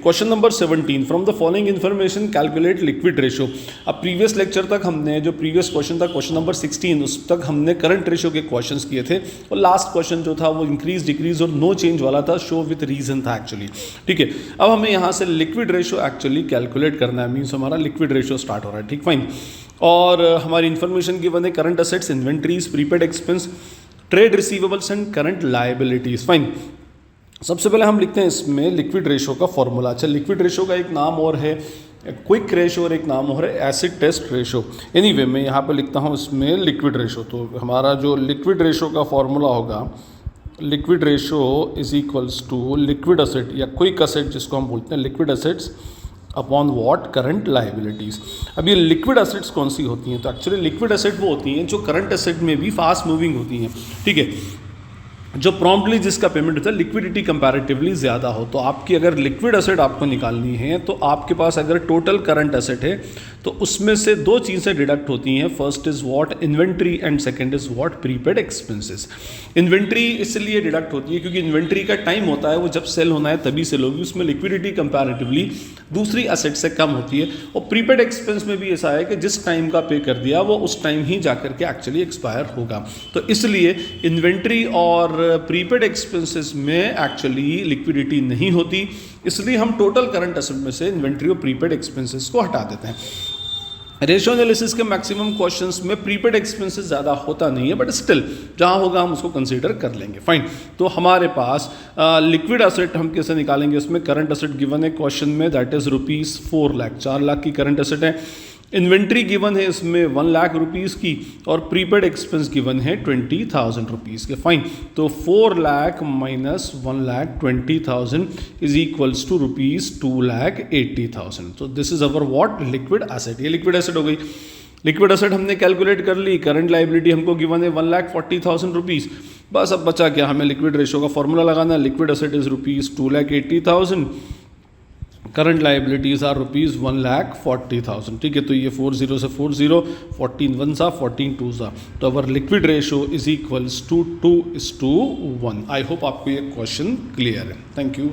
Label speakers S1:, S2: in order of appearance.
S1: Question number 17, from the following information calculate liquid ratio. अब previous lecture तक हमने जो प्रीवियस क्वेश्चन था क्वेश्चन नंबर 16, उस तक हमने करंट रेशो के क्वेश्चंस किए थे और लास्ट क्वेश्चन जो था वो इंक्रीज डिक्रीज और नो चेंज वाला था, शो विथ रीजन था एक्चुअली। ठीक है, अब हमें यहाँ से लिक्विड रेशो एक्चुअली कैलकुलेट करना है, मीन्स हमारा लिक्विड रेशो स्टार्ट हो रहा है। ठीक, फाइन। और हमारी इन्फॉर्मेशन गिवन है current assets, inventories, prepaid expense, trade receivables and current liabilities. Fine. सबसे पहले हम लिखते हैं इसमें लिक्विड रेशो का फॉर्मूला। अच्छा, लिक्विड रेशो का एक नाम और है क्विक रेशो और एक नाम और है एसिड टेस्ट रेशो। एनीवे मैं यहाँ पे लिखता हूँ इसमें लिक्विड रेशो। तो हमारा जो लिक्विड रेशो का फॉर्मूला होगा, liquid ratio is equals to liquid asset या क्विक असेट जिसको हम बोलते हैं, liquid assets upon what current liabilities. अब ये लिक्विड असेट्स कौन सी होती हैं? तो एक्चुअली लिक्विड असेट वो होती हैं जो करंट असेट में भी फास्ट मूविंग होती हैं। ठीक है, जो प्रॉम्प्टली जिसका पेमेंट होता है लिक्विडिटी कंपैरेटिवली ज़्यादा हो। तो आपकी अगर लिक्विड असेट आपको निकालनी है तो आपके पास अगर टोटल करंट असेट है तो उसमें से दो चीज़ें डिडक्ट होती हैं। First is what inventory and second is what prepaid expenses. Inventory इसलिए डिडक्ट होती है क्योंकि इन्वेंट्री का टाइम होता है, वो जब सेल होना है तभी सेल होगी, उसमें लिक्विडिटी कंपैरेटिवली दूसरी असेट से कम होती है। और प्रीपेड एक्सपेंस में भी ऐसा है कि जिस टाइम का पे कर दिया वो उस टाइम ही जाकर के एक्चुअली एक्सपायर होगा। तो इसलिए इन्वेंट्री और प्रीपेड एक्सपेंसेस में एक्चुअली लिक्विडिटी नहीं होती, इसलिए हम टोटल करंट असेट में से इन्वेंट्री और प्रीपेड एक्सपेंसेस को हटा देते हैं। रेशियो एनालिसिस के मैक्सिमम क्वेश्चंस में प्रीपेड एक्सपेंसेस ज़्यादा होता नहीं है, बट स्टिल जहाँ होगा हम उसको कंसीडर कर लेंगे। फाइन। तो हमारे पास लिक्विड असेट हम कैसे निकालेंगे? उसमें करंट असेट गिवन है क्वेश्चन में, that is rupees 4 lakh, 4 lakh की करंट असेट है। इन्वेंट्री गिवन है इसमें 1 लाख रुपीज़ की और प्रीपेड एक्सपेंस गिवन है 20,000 रुपीज़ के। फाइन। तो 4 lakh minus 1 lakh 20,000 is equals to rupees 2,80,000। तो this is our what liquid asset. ये लिक्विड एसेट हो गई। लिक्विड एसेट हमने कैलकुलेट कर ली। करंट लायबिलिटी हमको गिवन है 1,40,000 रुपीज़। बस अब बचा क्या? हमें लिक्विड रेशो का फॉर्मूला लगाना है। Liquid asset is rupees 2,80,000, current liabilities are rupees 1,40,000। ठीक है, तो ये 40 से 40, 14 1 सा 14 2 सा, तो our liquid ratio is equals to 2:1। I hope आपको ये क्वेश्चन क्लियर है। Thank you.